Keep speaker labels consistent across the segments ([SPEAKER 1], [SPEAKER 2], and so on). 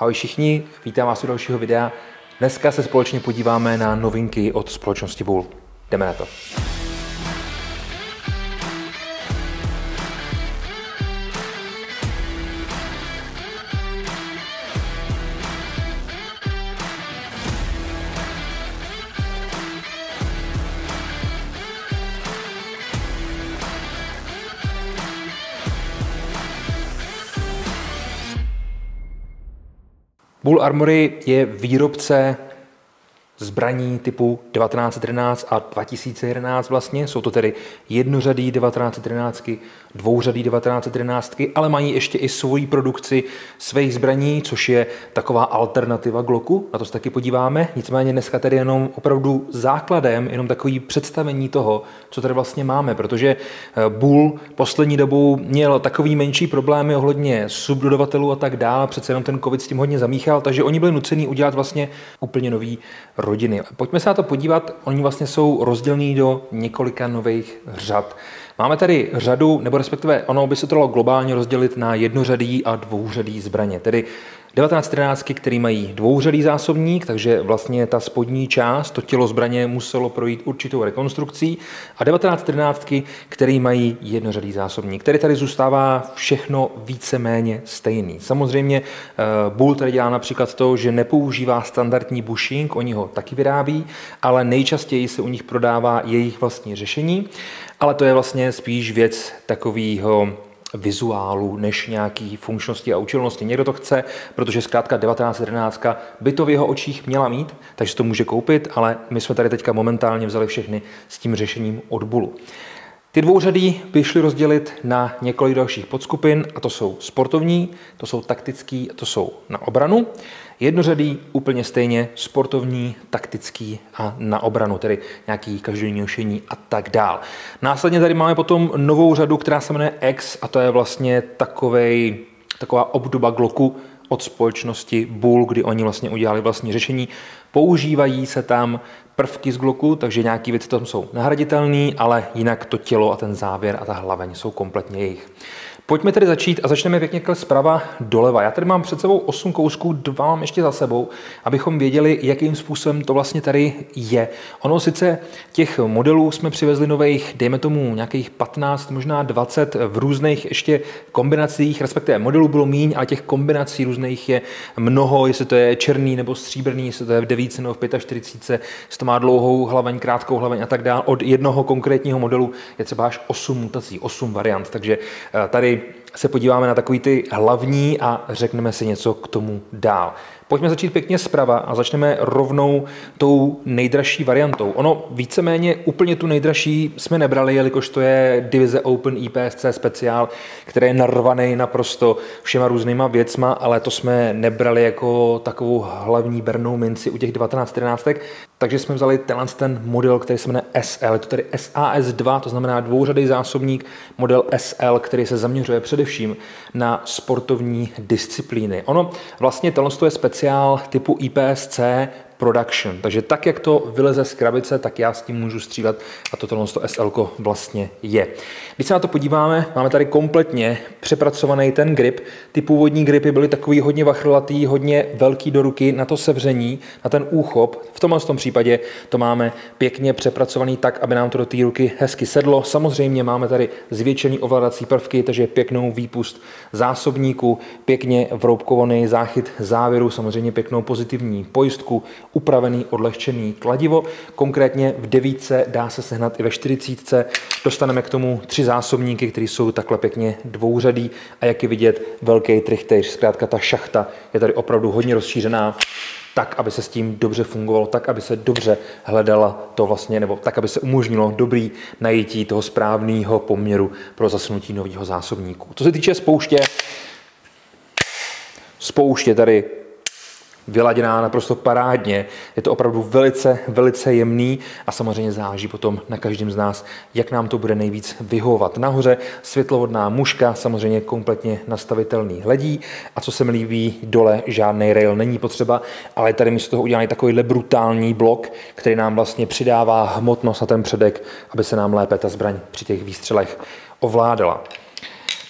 [SPEAKER 1] Ahoj všichni, vítám vás u dalšího videa. Dneska se společně podíváme na novinky od společnosti Bull. Jdeme na to. Bull Armory je výrobce zbraní typu 1911 a 2011 vlastně. Jsou to tedy jednořadý 1911, dvouřadý 1911, ale mají ještě i svoji produkci svých zbraní, což je taková alternativa Glocku. Na to se taky podíváme. Nicméně dneska tedy jenom opravdu základem, jenom takový představení toho, co tady vlastně máme, protože Bull poslední dobou měl takový menší problémy ohledně subdodavatelů a tak dále. Přece jenom ten covid s tím hodně zamíchal, takže oni byli nuceni udělat vlastně úplně nový rodiny. Pojďme se na to podívat, oni vlastně jsou rozdělení do několika nových řad. Máme tady řadu, nebo respektive ono by se to dalo globálně rozdělit na jednořadý a dvouřadý zbraně, tedy 1911, který mají dvouřadý zásobník, takže vlastně ta spodní část, to tělo zbraně muselo projít určitou rekonstrukcí, a 1911, který mají jednořadý zásobník, který tady zůstává všechno víceméně stejný. Samozřejmě Bull tady dělá například to, že nepoužívá standardní bushing, oni ho taky vyrábí, ale nejčastěji se u nich prodává jejich vlastní řešení, ale to je vlastně spíš věc takového vizuálu než nějaký funkčnosti a účelnosti. Někdo to chce, protože zkrátka 1911 by to v jeho očích měla mít, takže to může koupit, ale my jsme tady teďka momentálně vzali všechny s tím řešením od Bullu. Ty dvouřadý by šly rozdělit na několik dalších podskupin, a to jsou sportovní, to jsou taktický, to jsou na obranu. Jednořadý úplně stejně, sportovní, taktický a na obranu, tedy nějaký každodenní nošení a tak dál. Následně tady máme potom novou řadu, která se jmenuje X, a to je vlastně taková obdoba Glocku od společnosti Bull, kdy oni vlastně udělali vlastní řešení. Používají se tam prvky z Glocku, takže nějaké věci tam jsou nahraditelné, ale jinak to tělo a ten závěr a ta hlaveň jsou kompletně jejich. Pojďme tedy začít a začneme pěkně zprava doleva. Já tady mám před sebou 8 kousků, 2 mám ještě za sebou, abychom věděli, jakým způsobem to vlastně tady je. Ono sice těch modelů jsme přivezli nových, dejme tomu nějakých 15, možná 20 v různých ještě kombinacích, respektive modelů bylo míň, ale těch kombinací různých je mnoho, jestli to je černý nebo stříbrný, jestli to je v 9 nebo v 45, jestli to má dlouhou hlaveň, krátkou hlaveň a tak dále. Od jednoho konkrétního modelu je třeba až 8 mutací, 8 variant, takže tady se podíváme na takový ty hlavní a řekneme si něco k tomu dál. Pojďme začít pěkně zprava a začneme rovnou tou nejdražší variantou. Ono víceméně úplně tu nejdražší jsme nebrali, jelikož to je divize Open IPSC speciál, který je narvaný naprosto všema různýma věcma, ale to jsme nebrali jako takovou hlavní bernou minci u těch 1911. Takže jsme vzali ten model, který se jmenuje SL, je to tedy SAS2, to znamená dvouřadý zásobník, model SL, který se zaměřuje především na sportovní disciplíny. Ono vlastně tohle je speciál typu IPSC Production, takže tak, jak to vyleze z krabice, tak já s tím můžu střílet a tohle SL vlastně je. Když se na to podíváme, máme tady kompletně přepracovaný ten grip. Ty původní gripy byly takový hodně vachrlatý, hodně velký do ruky na to sevření, na ten úchop. V tomhle případě to máme pěkně přepracovaný tak, aby nám to do té ruky hezky sedlo. Samozřejmě máme tady zvětšený ovládací prvky, takže pěknou výpust zásobníku, pěkně vroubkovaný záchyt závěru, samozřejmě pěknou pozitivní pojistku, upravený, odlehčený kladivo. Konkrétně v 9 dá se sehnat i ve 40. Dostaneme k tomu 3 zásobníky, které jsou takhle pěkně dvouřadý a jak je vidět, velký trichtejř. Zkrátka ta šachta je tady opravdu hodně rozšířená, tak, aby se s tím dobře fungovalo, tak, aby se dobře hledala to vlastně, nebo tak, aby se umožnilo dobrý najítí toho správného poměru pro zasunutí nového zásobníku. Co se týče spouště tady vyladěná naprosto parádně. Je to opravdu velice, velice jemný a samozřejmě záleží potom na každém z nás, jak nám to bude nejvíc vyhovovat. Nahoře světlovodná muška, samozřejmě kompletně nastavitelný hledí, a co se mi líbí, dole žádný rail není potřeba, ale tady místo toho udělaný takovýhle brutální blok, který nám vlastně přidává hmotnost na ten předek, aby se nám lépe ta zbraň při těch výstřelech ovládala.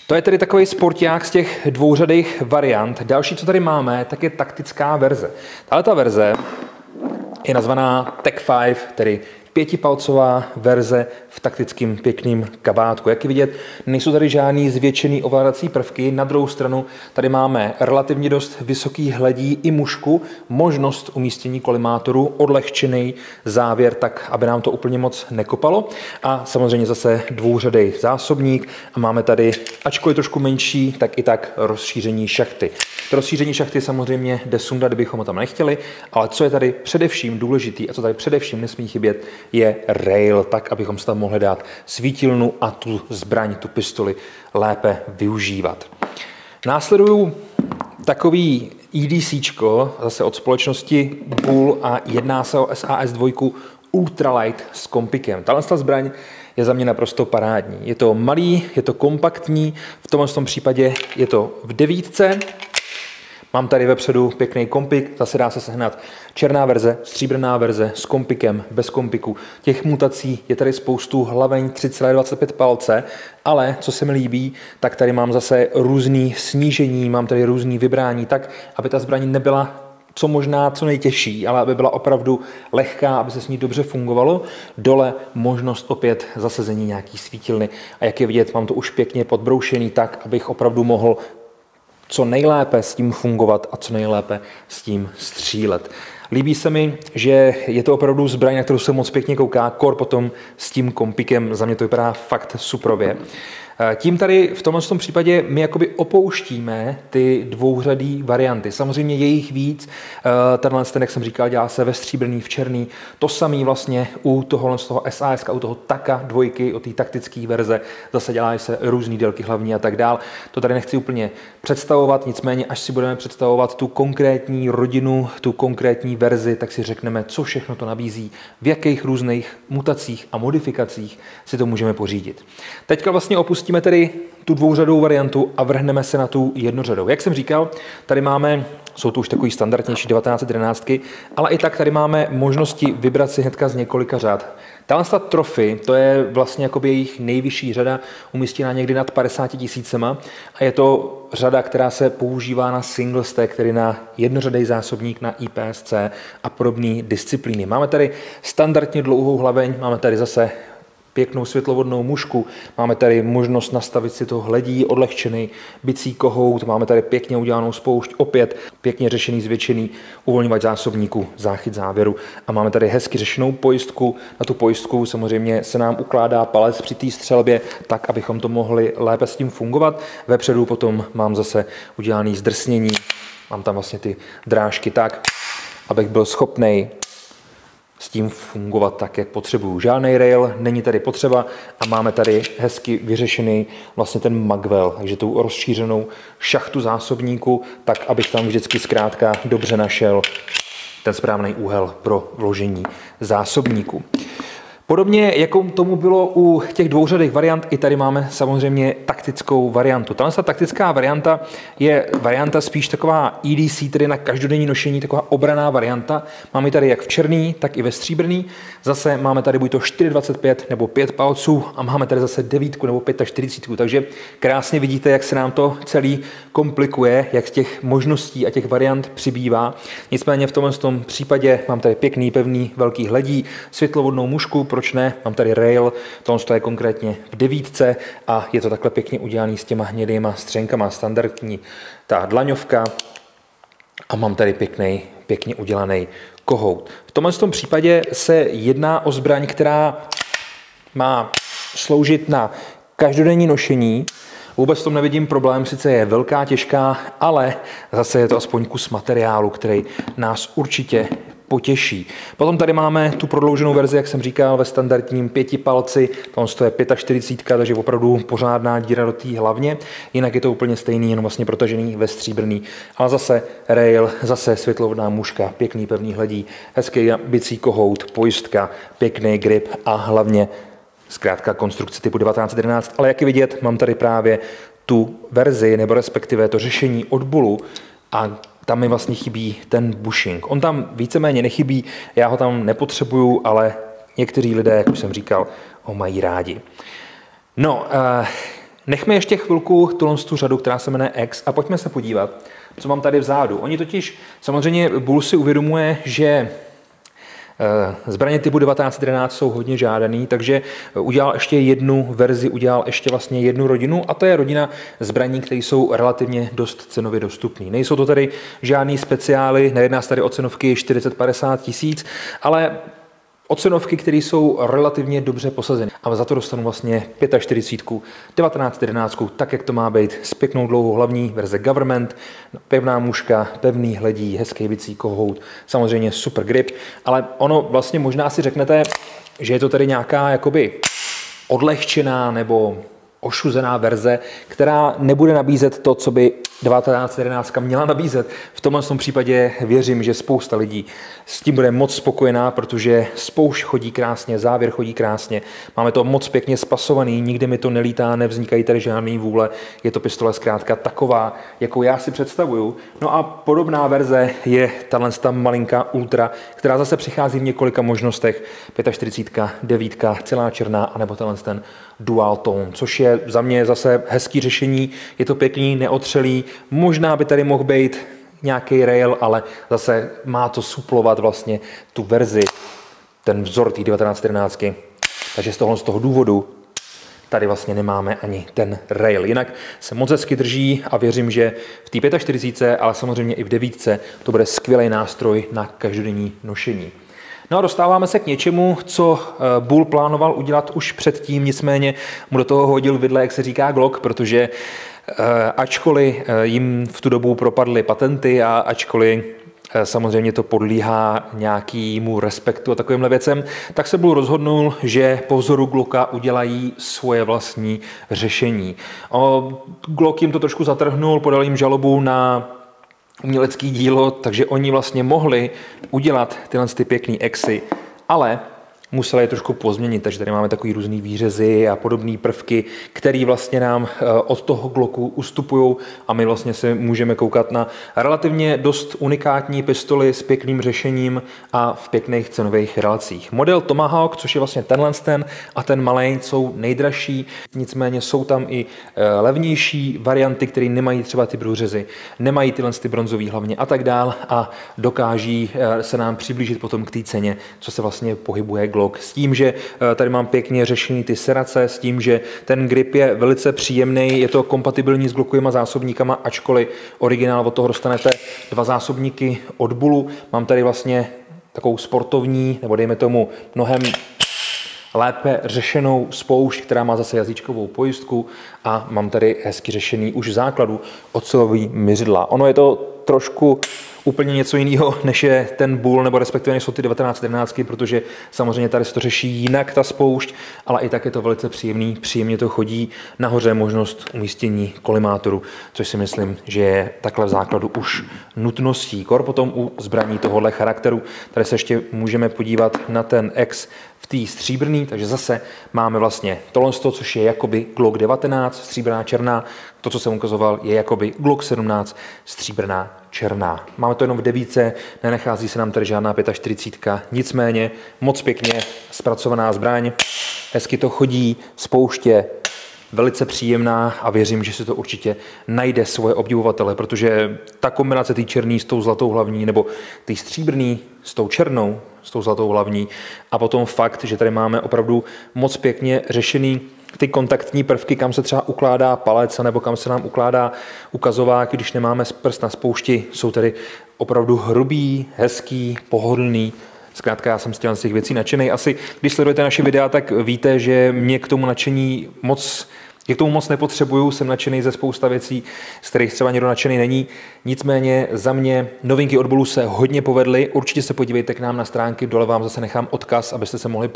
[SPEAKER 1] To je tedy takový sporták z těch dvouřadých variant. Další, co tady máme, tak je taktická verze. Tato verze je nazvaná Tech 5, tedy pětipalcová verze v taktickým pěkným kabátku. Jak je vidět, nejsou tady žádný zvětšený ovládací prvky. Na druhou stranu tady máme relativně dost vysoký hledí i mušku, možnost umístění kolimátoru, odlehčený závěr, tak aby nám to úplně moc nekopalo. A samozřejmě zase dvouřadý zásobník a máme tady, ačkoliv trošku menší, tak i tak rozšíření šachty. To rozšíření šachty samozřejmě jde sundat, kdybychom ho tam nechtěli, ale co je tady především důležitý a co tady především nesmí chybět, je rail, tak abychom si tam mohli dát svítilnu a tu zbraň, tu pistoli lépe využívat. Následují takový EDCčko, zase od společnosti Bull a jedná se o SAS2 Ultralight s kompikem. Tato zbraň je za mě naprosto parádní. Je to malý, je to kompaktní, v tomhle případě je to v 9. Mám tady vepředu pěkný kompik, zase dá se sehnat černá verze, stříbrná verze s kompikem, bez kompiku. Těch mutací je tady spoustu, hlaveň 3,25 palce, ale co se mi líbí, tak tady mám zase různý snížení, mám tady různý vybrání, tak aby ta zbraň nebyla co možná co nejtěžší, ale aby byla opravdu lehká, aby se s ní dobře fungovalo. Dole možnost opět zasazení nějaký svítilny a jak je vidět, mám to už pěkně podbroušený tak, abych opravdu mohl co nejlépe s tím fungovat a co nejlépe s tím střílet. Líbí se mi, že je to opravdu zbraň, na kterou se moc pěkně kouká, kor potom s tím kompikem, za mě to vypadá fakt suprově. Tím tady v tomhle případě my jakoby opouštíme ty dvouřadý varianty. Samozřejmě je jich víc, tenhle, jak jsem říkal, dělá se ve stříbrný, v černý. To samé vlastně u toho SAS, u toho Taka 2, o té taktické verze, zase dělají se různé délky hlavní a tak dál. To tady nechci úplně představovat, nicméně až si budeme představovat tu konkrétní rodinu, tu konkrétní verzi, tak si řekneme, co všechno to nabízí, v jakých různých mutacích a modifikacích si to můžeme pořídit. Teďka vlastně opustíme tedy tu dvouřadou variantu a vrhneme se na tu jednořadou. Jak jsem říkal, tady máme, jsou to už takový standardnější 1911, ale i tak tady máme možnosti vybrat si hnedka z několika řad. Tahle trofy, to je vlastně jakoby jejich nejvyšší řada, umístěná někdy nad 50 000 a je to řada, která se používá na single stack, tedy na jednořadý zásobník, na IPSC a podobné disciplíny. Máme tady standardně dlouhou hlaveň, máme tady zase pěknou světlovodnou mušku, máme tady možnost nastavit si to hledí, odlehčený bicí kohout, máme tady pěkně udělanou spoušť, opět pěkně řešený, zvětšený uvolňovač zásobníku, záchyt závěru a máme tady hezky řešenou pojistku. Na tu pojistku samozřejmě se nám ukládá palec při té střelbě, tak, abychom to mohli lépe s tím fungovat. Vepředu potom mám zase udělaný zdrsnění, mám tam vlastně ty drážky tak, abych byl schopnej s tím fungovat tak, jak potřebuju. Žádný rail není tady potřeba a máme tady hezky vyřešený vlastně ten magvel, takže tu rozšířenou šachtu zásobníku, tak abych tam vždycky zkrátka dobře našel ten správný úhel pro vložení zásobníku. Podobně, jako tomu bylo u těch dvouřadých variant, i tady máme samozřejmě taktickou variantu. Tato taktická varianta je varianta spíš taková EDC, tedy na každodenní nošení, taková obranná varianta. Máme tady jak v černý, tak i ve stříbrný. Zase máme tady buď to 4,25 nebo 5 palců a máme tady zase 9 nebo 45, takže krásně vidíte, jak se nám to celý komplikuje, jak z těch možností a těch variant přibývá. Nicméně v tomhle případě mám tady pěkný, pevný, velký hledí, světlovodnou mušku, proč ne? Mám tady rail, tohle je konkrétně v 9 a je to takhle pěkně udělaný s těma hnědýma střenkama, standardní ta dlaňovka a mám tady pěkně udělaný kohout. V tomhle případě se jedná o zbraň, která má sloužit na každodenní nošení. Vůbec v tom nevidím problém, sice je velká, těžká, ale zase je to aspoň kus materiálu, který nás určitě potěší. Potom tady máme tu prodlouženou verzi, jak jsem říkal, ve standardním 5 palci, tam je 45, takže opravdu pořádná díra do té hlavně, jinak je to úplně stejný, jenom vlastně protažený ve stříbrný. Ale zase rail, zase světlovodná muška, pěkný pevný hledí, hezký bicí kohout, pojistka, pěkný grip a hlavně zkrátka konstrukce typu 1911, ale jak je vidět, mám tady právě tu verzi, nebo respektive to řešení od Bullu a tam mi vlastně chybí ten bushing. On tam víceméně nechybí, já ho tam nepotřebuju, ale někteří lidé, jak už jsem říkal, ho mají rádi. No, Nechme ještě chvilku tu řadu, která se jmenuje X, a pojďme se podívat, co mám tady vzadu. Oni totiž, samozřejmě Bull si uvědomuje, že zbraně typu 1911 jsou hodně žádaný, takže udělal ještě jednu verzi, udělal ještě vlastně jednu rodinu, a to je rodina zbraní, které jsou relativně dost cenově dostupné. Nejsou to tady žádný speciály, nejedná se tady o cenovky 40-50 tisíc, ale o cenovky, které jsou relativně dobře posazeny. A za to dostanu vlastně 45, 1911, tak jak to má být, s pěknou dlouhou hlavní verze Government, pevná muška, pevný hledí, hezký bicí kohout, samozřejmě super grip, ale ono vlastně možná si řeknete, že je to tady nějaká jakoby odlehčená nebo ošuzená verze, která nebude nabízet to, co by 1911 měla nabízet. V tomhle případě věřím, že spousta lidí s tím bude moc spokojená, protože spoušť chodí krásně, závěr chodí krásně, máme to moc pěkně spasovaný, nikdy mi to nelítá, nevznikají tady žádný vůle, je to pistole zkrátka taková, jakou já si představuju. No a podobná verze je ta malinká Ultra, která zase přichází v několika možnostech, 45, 9, celá černá, anebo ten dual tone, což je za mě zase hezký řešení, je to pěkný, neotřelý, možná by tady mohl být nějaký rail, ale zase má to suplovat vlastně tu verzi, ten vzor té 1911, takže z toho důvodu tady vlastně nemáme ani ten rail. Jinak se moc hezky drží a věřím, že v té 45, ale samozřejmě i v 9 to bude skvělý nástroj na každodenní nošení. No a dostáváme se k něčemu, co Bull plánoval udělat už předtím, nicméně mu do toho hodil vidle, jak se říká, Glock, protože ačkoliv jim v tu dobu propadly patenty a ačkoliv samozřejmě to podlíhá nějakému respektu a takovýmhle věcem, tak se Bull rozhodnul, že po vzoru Glocka udělají svoje vlastní řešení. Glock jim to trošku zatrhnul, podal jim žalobu na umělecký dílo, takže oni vlastně mohli udělat tyhle pěkný Xy, ale museli je trošku pozměnit, takže tady máme takový různý výřezy a podobné prvky, které vlastně nám od toho Glocku ustupují a my vlastně se můžeme koukat na relativně dost unikátní pistoli s pěkným řešením a v pěkných cenových relacích. Model Tomahawk, což je vlastně tenhle a ten malej, jsou nejdražší, nicméně jsou tam i levnější varianty, které nemají třeba ty průřezy, nemají tyhle bronzové hlavně a tak dál a dokáží se nám přiblížit potom k té ceně, co se vlastně pohybuje Glock. S tím, že tady mám pěkně řešený ty serace, s tím, že ten grip je velice příjemný, je to kompatibilní s Glockovými zásobníkama, ačkoliv originál od toho dostanete 2 zásobníky od Bullu. Mám tady vlastně takovou sportovní, nebo dejme tomu mnohem lépe řešenou spoušť, která má zase jazyčkovou pojistku a mám tady hezky řešený už v základu ocelový měřidla. Ono je to trošku úplně něco jiného, než je ten Bull, nebo respektive než jsou ty 1911, protože samozřejmě tady se to řeší jinak ta spoušť, ale i tak je to velice příjemný, příjemně to chodí. Nahoře možnost umístění kolimátoru, což si myslím, že je takhle v základu už nutností. Kor potom u zbraní tohohle charakteru. Tady se ještě můžeme podívat na ten X v té stříbrný, takže zase máme vlastně tohle, což je jakoby Glock 19, stříbrná černá, to, co jsem ukazoval, je jakoby Glock 17, stříbrná černá. Máme to jenom v 9, nenachází se nám tady žádná 45, nicméně moc pěkně zpracovaná zbraň, hezky to chodí, spouště, velice příjemná a věřím, že si to určitě najde svoje obdivovatele, protože ta kombinace té černý s tou zlatou hlavní nebo té stříbrný s tou černou, s tou zlatou hlavní a potom fakt, že tady máme opravdu moc pěkně řešený ty kontaktní prvky, kam se třeba ukládá palec nebo kam se nám ukládá ukazovák, když nemáme prst na spoušti, jsou tady opravdu hrubý, hezký, pohodlný. Zkrátka já jsem z těch věcí nadšený. Asi když sledujete naše videa, tak víte, že mě k tomu nadšení moc nepotřebuju, jsem nadšený ze spousta věcí, z kterých třeba někdo nadšený není. Nicméně za mě novinky od Bullu se hodně povedly. Určitě se podívejte k nám na stránky, dole vám zase nechám odkaz, abyste se mohli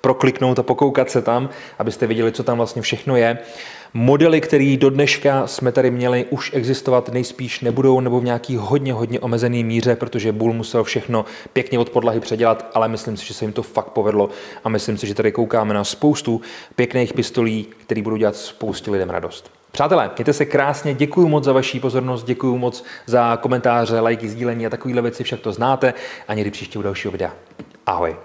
[SPEAKER 1] prokliknout a pokoukat se tam, abyste viděli, co tam vlastně všechno je. Modely, které do dneška jsme tady měli, už existovat nejspíš nebudou nebo v nějaký hodně omezený míře, protože Bull musel všechno pěkně od podlahy předělat, ale myslím si, že se jim to fakt povedlo a myslím si, že tady koukáme na spoustu pěkných pistolí, které budou dělat spoustě lidem radost. Přátelé, mějte se krásně, děkuji moc za vaši pozornost, děkuji moc za komentáře, lajky, sdílení a takovéhle věci, však to znáte a někdy příště u dalšího videa. Ahoj.